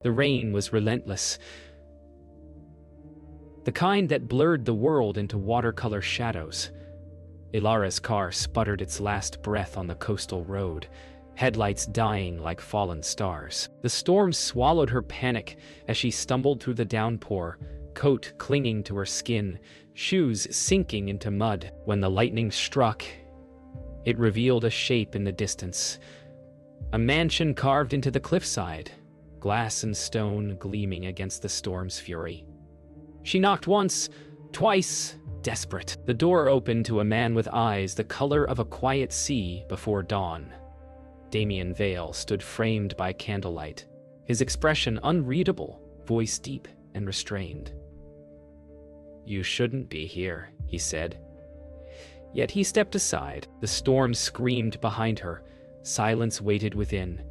The rain was relentless, the kind that blurred the world into watercolor shadows. Ilara's car sputtered its last breath on the coastal road, headlights dying like fallen stars. The storm swallowed her panic as she stumbled through the downpour, coat clinging to her skin, shoes sinking into mud. When the lightning struck, it revealed a shape in the distance. A mansion carved into the cliffside, glass and stone gleaming against the storm's fury. She knocked once, twice, desperate. The door opened to a man with eyes the color of a quiet sea before dawn. Damien Vale stood framed by candlelight, his expression unreadable, voice deep and restrained. "You shouldn't be here," he said. Yet he stepped aside. The storm screamed behind her. Silence waited within.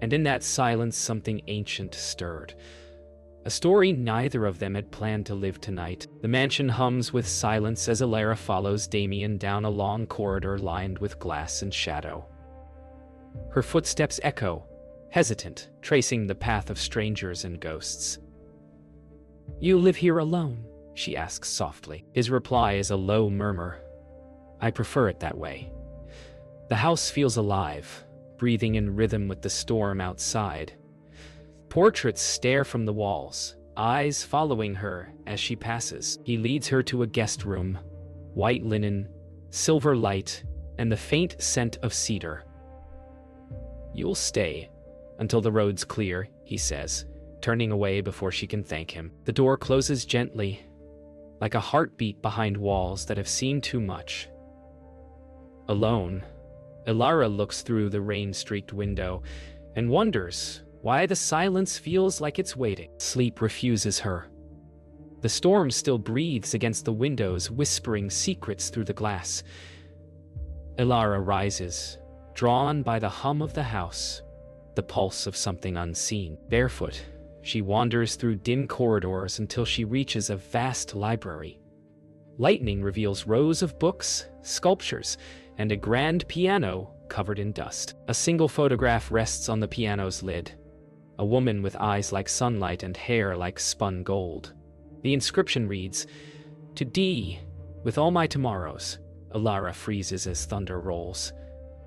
And in that silence something ancient stirred. A story neither of them had planned to live tonight. The mansion hums with silence as Ilara follows Damien down a long corridor lined with glass and shadow. Her footsteps echo, hesitant, tracing the path of strangers and ghosts. "You live here alone?" she asks softly. His reply is a low murmur. "I prefer it that way." The house feels alive, breathing in rhythm with the storm outside. Portraits stare from the walls, eyes following her as she passes. He leads her to a guest room, white linen, silver light, and the faint scent of cedar. "You'll stay until the road's clear," he says, turning away before she can thank him. The door closes gently, like a heartbeat behind walls that have seen too much. Alone, Ilara looks through the rain-streaked window and wonders why the silence feels like it's waiting. Sleep refuses her. The storm still breathes against the windows, whispering secrets through the glass. Ilara rises, drawn by the hum of the house, the pulse of something unseen. Barefoot, she wanders through dim corridors until she reaches a vast library. Lightning reveals rows of books, sculptures, and a grand piano covered in dust. A single photograph rests on the piano's lid. A woman with eyes like sunlight and hair like spun gold. The inscription reads, "To D, with all my tomorrows." Ilara freezes as thunder rolls,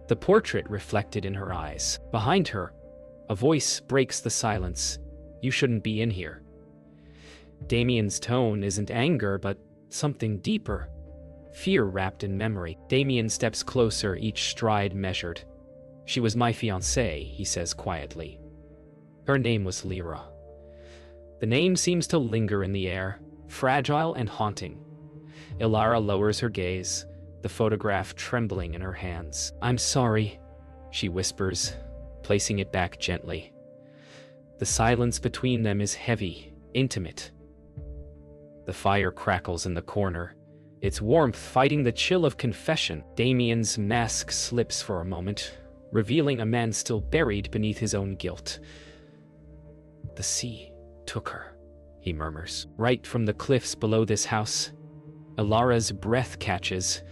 the portrait reflected in her eyes. Behind her, a voice breaks the silence. "You shouldn't be in here." Damien's tone isn't anger, but something deeper. Fear wrapped in memory. Damien steps closer, each stride measured. "She was my fiancée," he says quietly. "Her name was Lyra." The name seems to linger in the air, fragile and haunting. Ilara lowers her gaze, the photograph trembling in her hands. "I'm sorry," she whispers, placing it back gently. The silence between them is heavy, intimate. The fire crackles in the corner, its warmth fighting the chill of confession. Damien's mask slips for a moment, revealing a man still buried beneath his own guilt. "The sea took her," he murmurs. "Right from the cliffs below this house." Ilara's breath catches.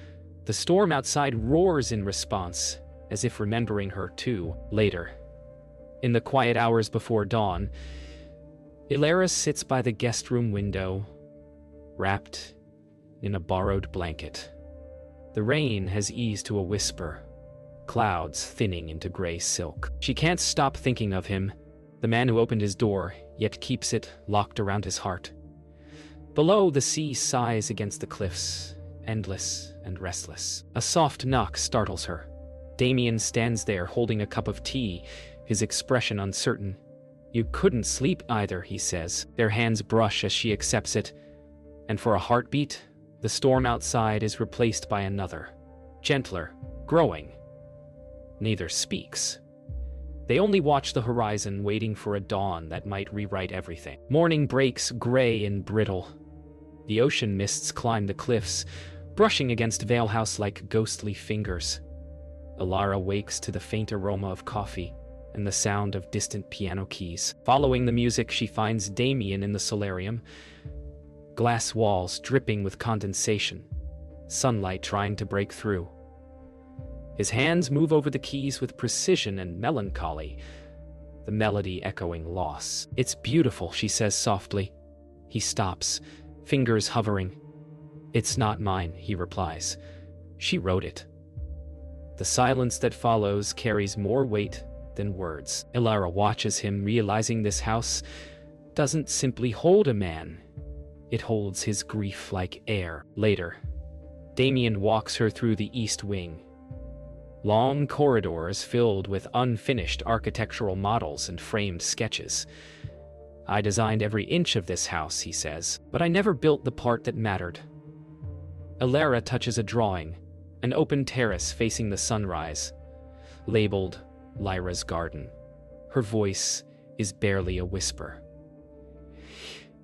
The storm outside roars in response, as if remembering her too. Later, in the quiet hours before dawn, Ilara sits by the guest room window, wrapped in a borrowed blanket. The rain has eased to a whisper, clouds thinning into gray silk. She can't stop thinking of him, the man who opened his door, yet keeps it locked around his heart. Below, the sea sighs against the cliffs, endless and restless. A soft knock startles her. Damien stands there holding a cup of tea, his expression uncertain. "You couldn't sleep either," he says. Their hands brush as she accepts it, and for a heartbeat, the storm outside is replaced by another, gentler, growing. Neither speaks. They only watch the horizon, waiting for a dawn that might rewrite everything. Morning breaks gray and brittle. The ocean mists climb the cliffs, brushing against Vale House like ghostly fingers. Ilara wakes to the faint aroma of coffee and the sound of distant piano keys. Following the music, she finds Damien in the solarium, glass walls dripping with condensation, sunlight trying to break through. His hands move over the keys with precision and melancholy. the melody echoing loss. "It's beautiful," she says softly. He stops, fingers hovering. "It's not mine," he replies. "She wrote it." The silence that follows carries more weight than words. Ilara watches him, realizing this house doesn't simply hold a man. It holds his grief like air. Later, Damien walks her through the east wing. Long corridors filled with unfinished architectural models and framed sketches. "I designed every inch of this house," he says, "but I never built the part that mattered." Ilara touches a drawing, an open terrace facing the sunrise, labeled Lyra's Garden. Her voice is barely a whisper.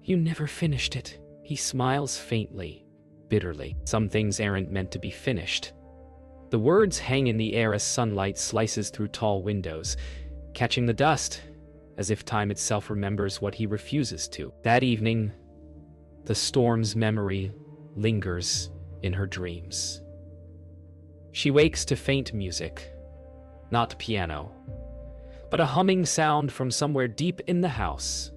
"You never finished it." He smiles faintly, bitterly. "Some things aren't meant to be finished." The words hang in the air as sunlight slices through tall windows, catching the dust, as if time itself remembers what he refuses to. That evening, the storm's memory lingers in her dreams. She wakes to faint music, not piano, but a humming sound from somewhere deep in the house.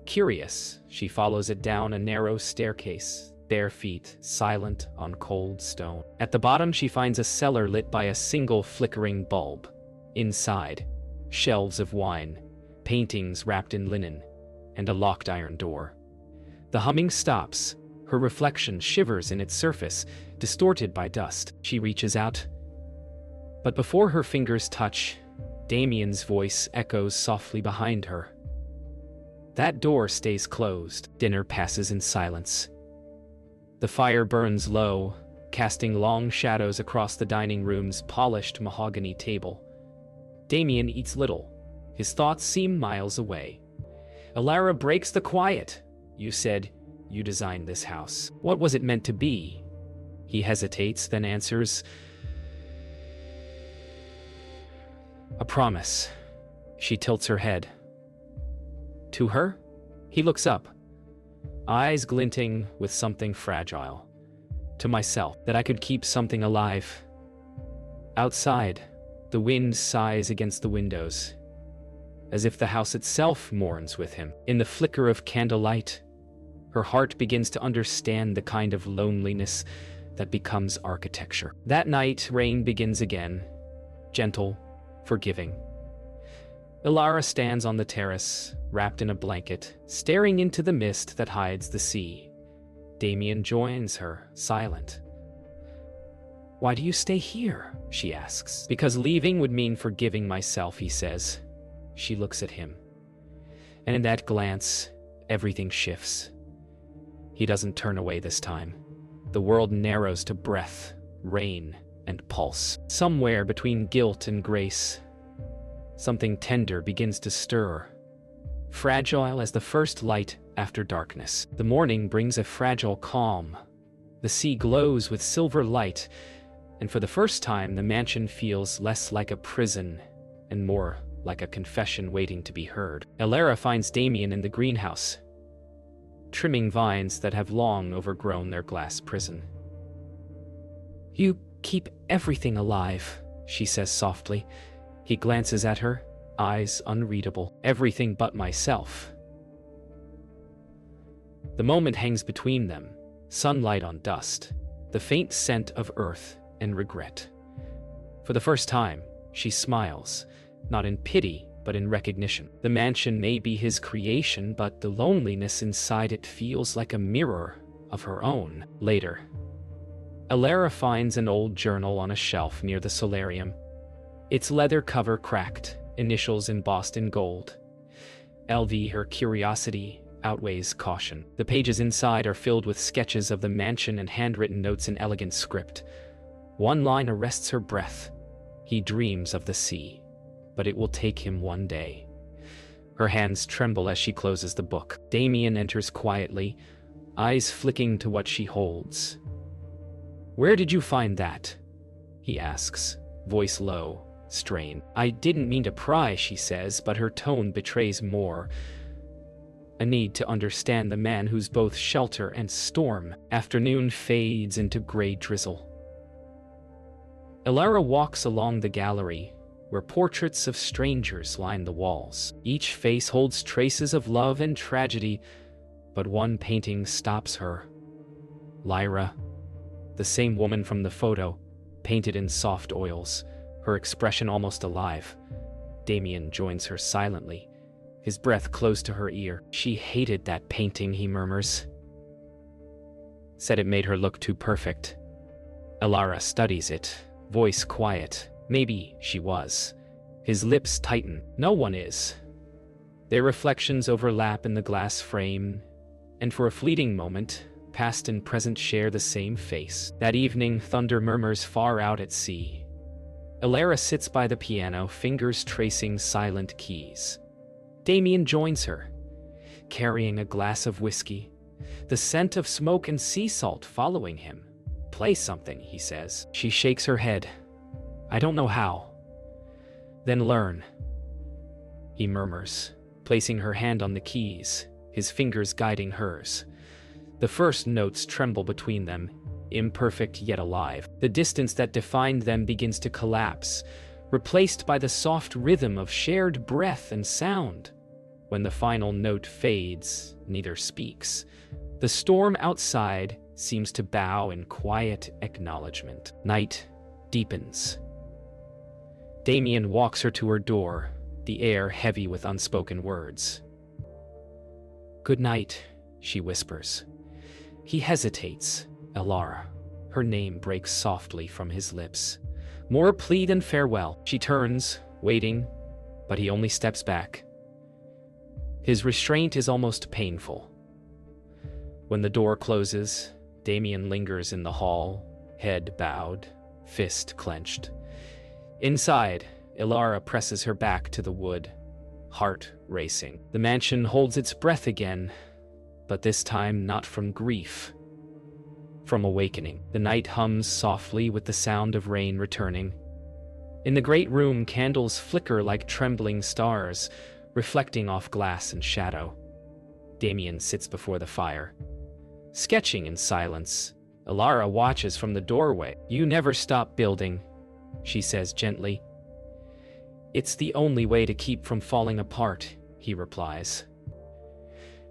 Curious, she follows it down a narrow staircase, bare feet, silent on cold stone. At the bottom, she finds a cellar lit by a single flickering bulb. Inside, shelves of wine, paintings wrapped in linen, and a locked iron door. The humming stops. Her reflection shivers in its surface, distorted by dust. She reaches out, but before her fingers touch, Damien's voice echoes softly behind her. That door stays closed. Dinner passes in silence. The fire burns low, casting long shadows across the dining room's polished mahogany table. Damien eats little. His thoughts seem miles away. Ilara breaks the quiet. "You said you designed this house. What was it meant to be?" He hesitates, then answers, "A promise." She tilts her head. "To her?" He looks up, eyes glinting with something fragile. "To myself, that I could keep something alive." Outside, the wind sighs against the windows, as if the house itself mourns with him. In the flicker of candlelight, her heart begins to understand the kind of loneliness that becomes architecture. That night, rain begins again, gentle, forgiving. Ilara stands on the terrace, wrapped in a blanket, staring into the mist that hides the sea. Damien joins her, silent. "Why do you stay here?" she asks. "Because leaving would mean forgiving myself," he says. She looks at him, and in that glance, everything shifts. He doesn't turn away this time. The world narrows to breath, rain, and pulse. Somewhere between guilt and grace, something tender begins to stir, fragile as the first light after darkness. The morning brings a fragile calm. The sea glows with silver light, and for the first time, the mansion feels less like a prison and more like a confession waiting to be heard. Ilara finds Damien in the greenhouse, trimming vines that have long overgrown their glass prison. "You keep everything alive," she says softly. He glances at her, eyes unreadable. "Everything but myself." The moment hangs between them, sunlight on dust, the faint scent of earth and regret. For the first time, she smiles, not in pity, but in recognition. The mansion may be his creation, but the loneliness inside it feels like a mirror of her own. Later, Ilara finds an old journal on a shelf near the solarium. Its leather cover cracked, initials embossed in gold. LV, her curiosity outweighs caution. The pages inside are filled with sketches of the mansion and handwritten notes in elegant script. One line arrests her breath. He dreams of the sea, but it will take him one day. Her hands tremble as she closes the book. Damien enters quietly, eyes flicking to what she holds. "Where did you find that?" he asks, voice low, strained. "I didn't mean to pry," she says, but her tone betrays more. A need to understand the man who's both shelter and storm. Afternoon fades into gray drizzle. Ilara walks along the gallery, where portraits of strangers line the walls. Each face holds traces of love and tragedy, but one painting stops her. Lyra, the same woman from the photo, painted in soft oils, her expression almost alive. Damien joins her silently, his breath close to her ear. She hated that painting, he murmurs. Said it made her look too perfect. Elara studies it, voice quiet. Maybe she was. His lips tighten. No one is. Their reflections overlap in the glass frame, and for a fleeting moment, past and present share the same face. That evening, thunder murmurs far out at sea. Elara sits by the piano, fingers tracing silent keys. Damien joins her, carrying a glass of whiskey, the scent of smoke and sea salt following him. Play something, he says. She shakes her head. I don't know how. Then learn, he murmurs, placing her hand on the keys, his fingers guiding hers. The first notes tremble between them, imperfect yet alive. The distance that defined them begins to collapse, replaced by the soft rhythm of shared breath and sound. When the final note fades, neither speaks. The storm outside seems to bow in quiet acknowledgement. Night deepens. Damien walks her to her door, the air heavy with unspoken words. Good night, she whispers. He hesitates. Elara. Her name breaks softly from his lips. More plea than farewell. She turns, waiting, but he only steps back. His restraint is almost painful. When the door closes, Damien lingers in the hall, head bowed, fist clenched. Inside, Elara presses her back to the wood, heart racing. The mansion holds its breath again, but this time not from grief, from awakening. The night hums softly with the sound of rain returning. In the great room, candles flicker like trembling stars, reflecting off glass and shadow. Damien sits before the fire, sketching in silence. Elara watches from the doorway. You never stop building, she says gently. It's the only way to keep from falling apart, he replies.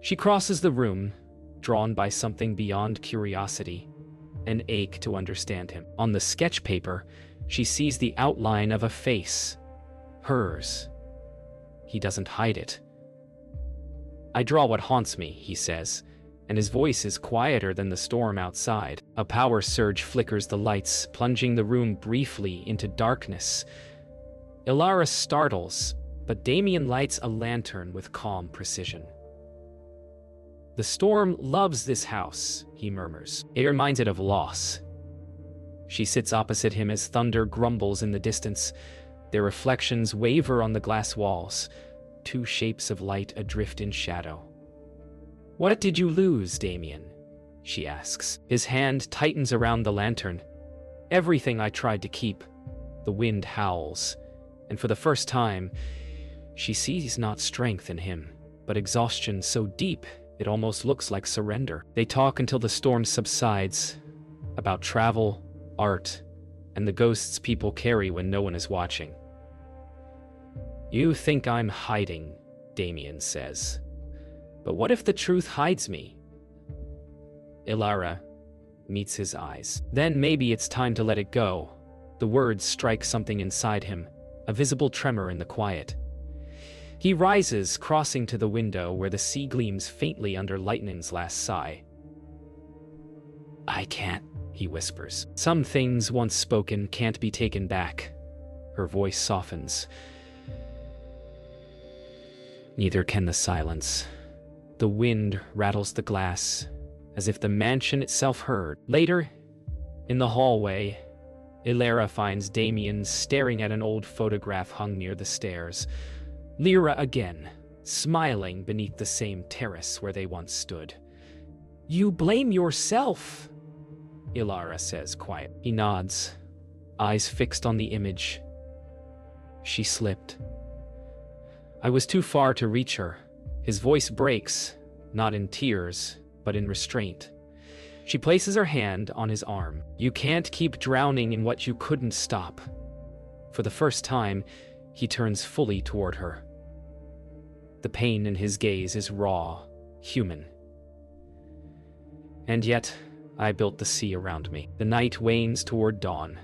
She crosses the room, drawn by something beyond curiosity, an ache to understand him. On the sketch paper, she sees the outline of a face. Hers. He doesn't hide it. I draw what haunts me, he says, and his voice is quieter than the storm outside. A power surge flickers the lights, plunging the room briefly into darkness. Elara startles, but Damien lights a lantern with calm precision. The storm loves this house, he murmurs. It reminds it of loss. She sits opposite him as thunder grumbles in the distance. Their reflections waver on the glass walls, two shapes of light adrift in shadow. What did you lose, Damien? She asks. His hand tightens around the lantern. Everything I tried to keep. The wind howls, and for the first time, she sees not strength in him, but exhaustion so deep it almost looks like surrender. They talk until the storm subsides, about travel, art, and the ghosts people carry when no one is watching. You think I'm hiding, Damien says. But what if the truth hides me? Elara meets his eyes. Then maybe it's time to let it go. The words strike something inside him, a visible tremor in the quiet. He rises, crossing to the window where the sea gleams faintly under lightning's last sigh. I can't, he whispers. Some things once spoken can't be taken back. Her voice softens. Neither can the silence. The wind rattles the glass, as if the mansion itself heard. Later, in the hallway, Elara finds Damien staring at an old photograph hung near the stairs. Lyra again, smiling beneath the same terrace where they once stood. You blame yourself, Elara says quiet. He nods, eyes fixed on the image. She slipped. I was too far to reach her. His voice breaks, not in tears, but in restraint. She places her hand on his arm. You can't keep drowning in what you couldn't stop. For the first time, He turns fully toward her. The pain in his gaze is raw, human. And yet, I built the sea around me. The night wanes toward dawn.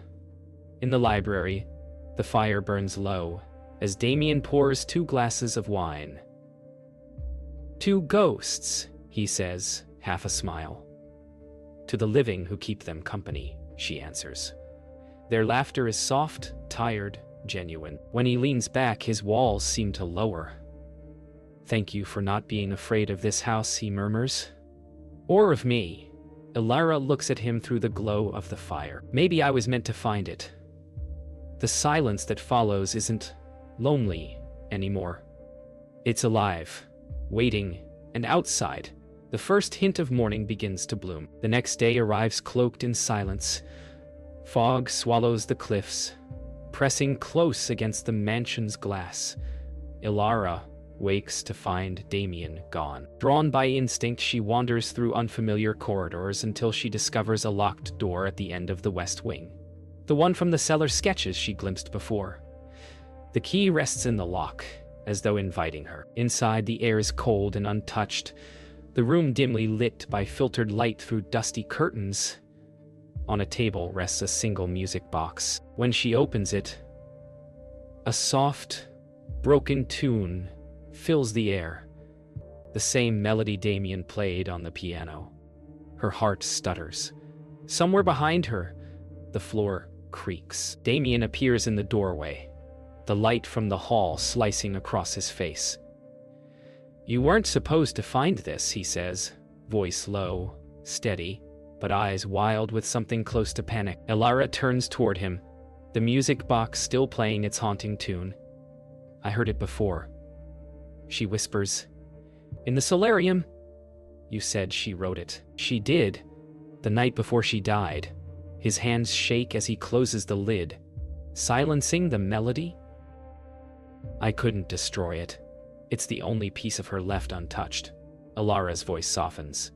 In the library, the fire burns low as Damien pours 2 glasses of wine. 2 ghosts, he says, half a smile. To the living who keep them company, she answers. Their laughter is soft, tired, genuine. When he leans back, his walls seem to lower. Thank you for not being afraid of this house, he murmurs. Or of me. Ilara looks at him through the glow of the fire. Maybe I was meant to find it. The silence that follows isn't lonely anymore. It's alive, waiting, and outside, the first hint of morning begins to bloom. The next day arrives cloaked in silence. Fog swallows the cliffs, pressing close against the mansion's glass. Ilara wakes to find Damien gone. Drawn by instinct, she wanders through unfamiliar corridors until she discovers a locked door at the end of the west wing. The one from the cellar sketches she glimpsed before. The key rests in the lock, as though inviting her. Inside, the air is cold and untouched, the room dimly lit by filtered light through dusty curtains. On a table rests a single music box. When she opens it, a soft, broken tune fills the air, the same melody Damien played on the piano. Her heart stutters. Somewhere behind her, the floor creaks. Damien appears in the doorway, the light from the hall slicing across his face. You weren't supposed to find this, he says, voice low, steady, but eyes wild with something close to panic. Ilara turns toward him, the music box still playing its haunting tune. I heard it before. She whispers, in the solarium? You said she wrote it. She did, the night before she died. His hands shake as he closes the lid, silencing the melody. I couldn't destroy it. It's the only piece of her left untouched. Ilara's voice softens.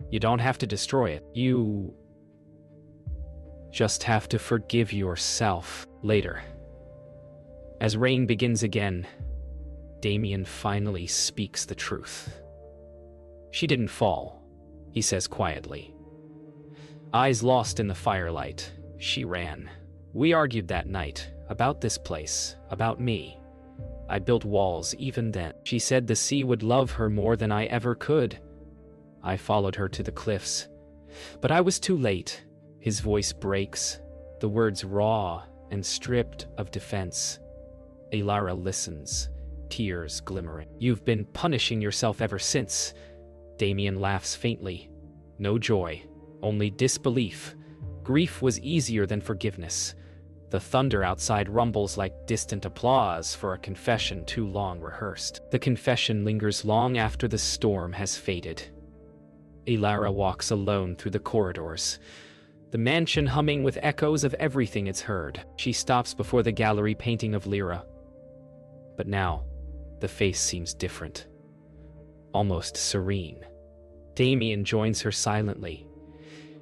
You don't have to destroy it. You just have to forgive yourself later. As rain begins again, Damien finally speaks the truth. She didn't fall, he says quietly. Eyes lost in the firelight, she ran. We argued that night, about this place, about me. I built walls even then. She said the sea would love her more than I ever could. I followed her to the cliffs. But I was too late. His voice breaks, the words raw and stripped of defense. Ilara listens, tears glimmering. You've been punishing yourself ever since. Damien laughs faintly. No joy, only disbelief. Grief was easier than forgiveness. The thunder outside rumbles like distant applause for a confession too long rehearsed. The confession lingers long after the storm has faded. Ilara walks alone through the corridors, the mansion humming with echoes of everything it's heard. She stops before the gallery painting of Lyra. But now, the face seems different, almost serene. Damien joins her silently.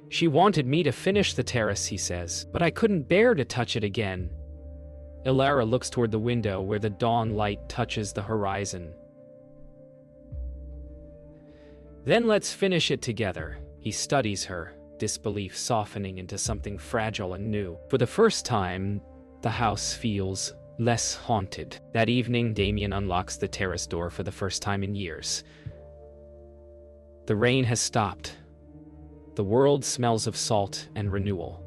She wanted me to finish the terrace, he says, but I couldn't bear to touch it again. Ilara looks toward the window where the dawn light touches the horizon. Then let's finish it together. He studies her, disbelief softening into something fragile and new. For the first time, the house feels less haunted. That evening, Damien unlocks the terrace door for the first time in years. The rain has stopped. The world smells of salt and renewal.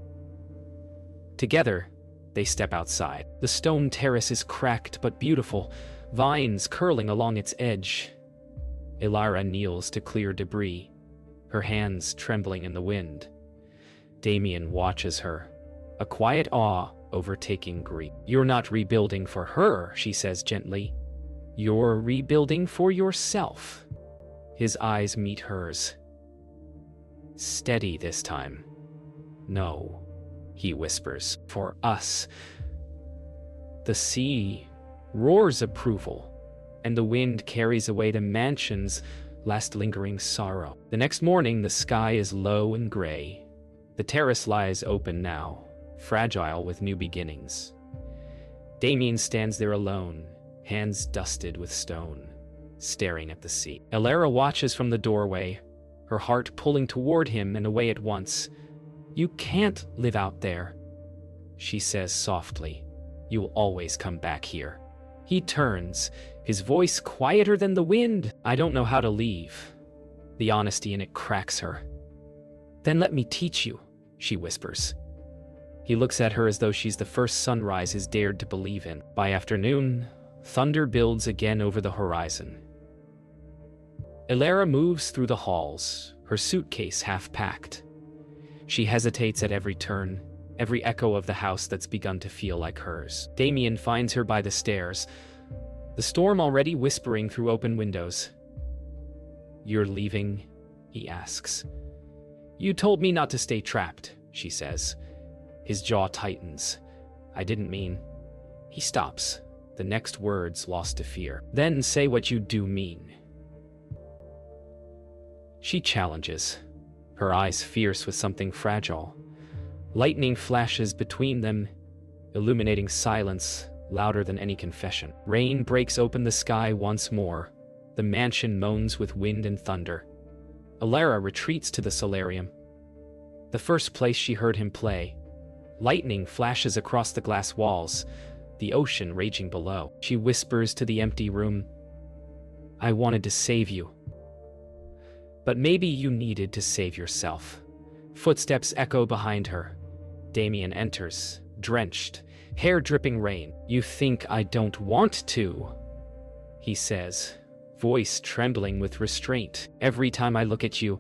Together, they step outside. The stone terrace is cracked but beautiful, vines curling along its edge. Ilara kneels to clear debris, her hands trembling in the wind. Damien watches her, a quiet awe overtaking grief. You're not rebuilding for her, she says gently. You're rebuilding for yourself. His eyes meet hers. Steady this time. No, he whispers, for us. The sea roars approval, and the wind carries away the mansion's last lingering sorrow. The next morning, the sky is low and gray. The terrace lies open now, fragile with new beginnings. Damien stands there alone, hands dusted with stone, staring at the sea. Elara watches from the doorway, her heart pulling toward him and away at once. "You can't live out there," she says softly. "You'll always come back here." He turns, his voice quieter than the wind. "I don't know how to leave." The honesty in it cracks her. "Then let me teach you," she whispers. He looks at her as though she's the first sunrise he's dared to believe in. By afternoon, thunder builds again over the horizon. Elara moves through the halls, her suitcase half-packed. She hesitates at every turn, every echo of the house that's begun to feel like hers. Damien finds her by the stairs, the storm already whispering through open windows. "You're leaving?" he asks. "You told me not to stay trapped," she says. His jaw tightens. "I didn't mean..." He stops, the next words lost to fear. "Then say what you do mean." She challenges, her eyes fierce with something fragile. Lightning flashes between them, illuminating silence louder than any confession. Rain breaks open the sky once more. The mansion moans with wind and thunder. Elara retreats to the solarium, the first place she heard him play. Lightning flashes across the glass walls, the ocean raging below. She whispers to the empty room, "I wanted to save you. But maybe you needed to save yourself." Footsteps echo behind her. Damien enters, drenched, hair dripping rain. "You think I don't want to?" he says, voice trembling with restraint. "Every time I look at you,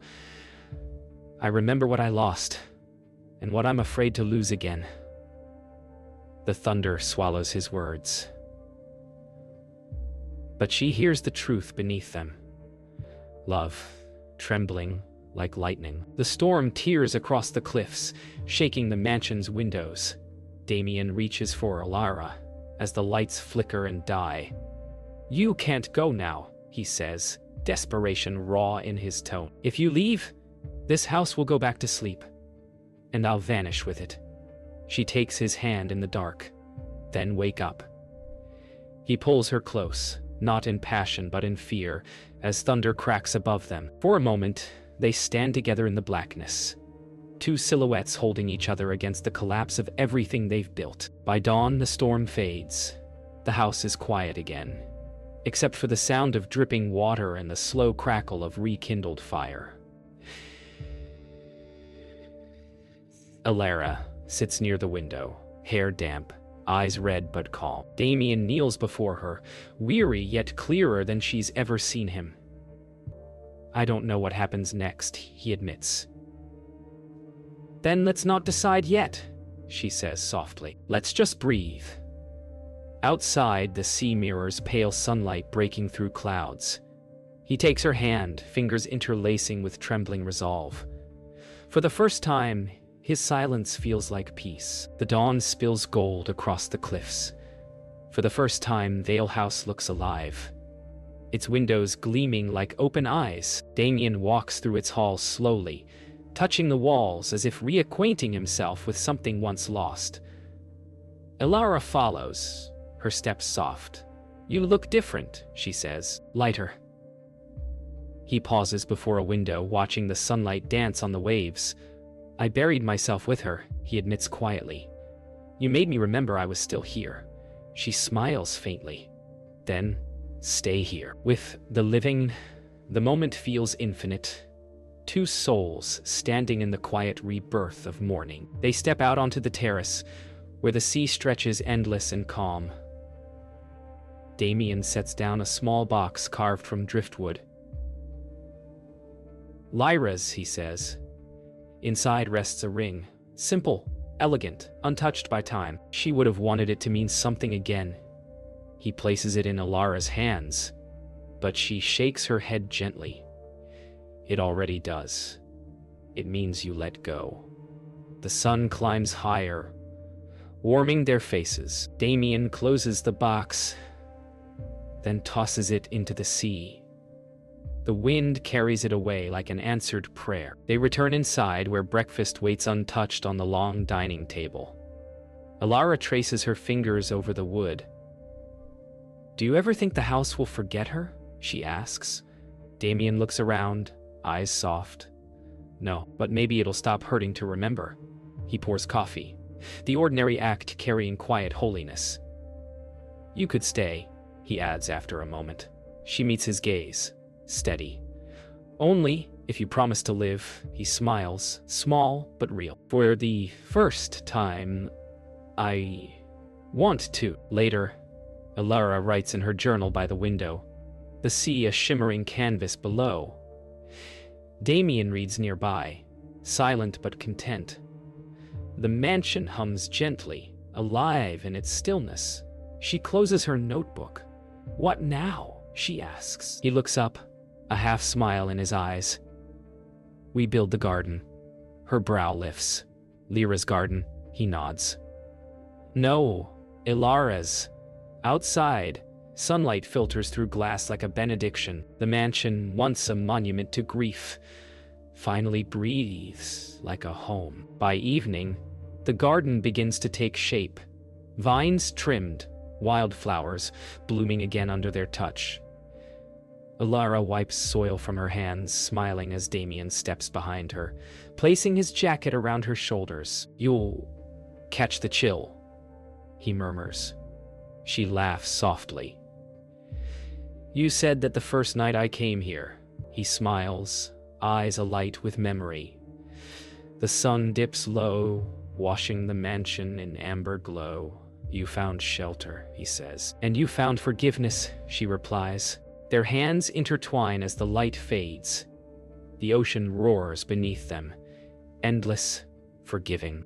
I remember what I lost, and what I'm afraid to lose again." The thunder swallows his words. But she hears the truth beneath them. Love, trembling like lightning. The storm tears across the cliffs, shaking the mansion's windows. Damien reaches for Elara as the lights flicker and die. "You can't go now," he says, desperation raw in his tone. "If you leave, this house will go back to sleep, and I'll vanish with it." She takes his hand in the dark. "Then wake up." He pulls her close, not in passion but in fear, as thunder cracks above them. For a moment, they stand together in the blackness, two silhouettes holding each other against the collapse of everything they've built. By dawn, the storm fades. The house is quiet again, except for the sound of dripping water and the slow crackle of rekindled fire. Elara sits near the window, hair damp, eyes red but calm. Damien kneels before her, weary yet clearer than she's ever seen him. "I don't know what happens next," he admits. "Then let's not decide yet," she says softly. "Let's just breathe." Outside, the sea mirrors pale sunlight breaking through clouds. He takes her hand, fingers interlacing with trembling resolve. For the first time, his silence feels like peace. The dawn spills gold across the cliffs. For the first time, Vale House looks alive, its windows gleaming like open eyes. Damien walks through its halls slowly, touching the walls as if reacquainting himself with something once lost. Elara follows, her steps soft. "You look different," she says, "lighter." He pauses before a window, watching the sunlight dance on the waves. "I buried myself with her," he admits quietly. "You made me remember I was still here." She smiles faintly. "Then, stay here." With the living, the moment feels infinite. Two souls standing in the quiet rebirth of morning. They step out onto the terrace, where the sea stretches endless and calm. Damien sets down a small box carved from driftwood. "Lyra's," he says. Inside rests a ring, simple, elegant, untouched by time. She would have wanted it to mean something again. He places it in Elara's hands, but she shakes her head gently. "It already does. It means you let go." The sun climbs higher, warming their faces. Damien closes the box, then tosses it into the sea. The wind carries it away like an answered prayer. They return inside, where breakfast waits untouched on the long dining table. Alara traces her fingers over the wood. "Do you ever think the house will forget her?" she asks. Damien looks around, eyes soft. "No, but maybe it'll stop hurting to remember." He pours coffee, the ordinary act carrying quiet holiness. "You could stay," he adds after a moment. She meets his gaze, steady. "Only if you promise to live," he smiles, small but real. "For the first time, I want to." Later, Alara writes in her journal by the window, the sea a shimmering canvas below. Damien reads nearby, silent but content. The mansion hums gently, alive in its stillness. She closes her notebook. "What now?" she asks. He looks up, a half smile in his eyes. "We build the garden." Her brow lifts. "Lyra's garden," he nods. "No, Ilara's." Outside, sunlight filters through glass like a benediction. The mansion, once a monument to grief, finally breathes like a home. By evening, the garden begins to take shape. Vines trimmed, wildflowers blooming again under their touch. Alara wipes soil from her hands, smiling as Damien steps behind her, placing his jacket around her shoulders. "You'll catch the chill," he murmurs. She laughs softly. "You said that the first night I came here." He smiles, eyes alight with memory. The sun dips low, washing the mansion in amber glow. "You found shelter," he says. "And you found forgiveness," she replies. Their hands intertwine as the light fades. The ocean roars beneath them, endless, forgiving.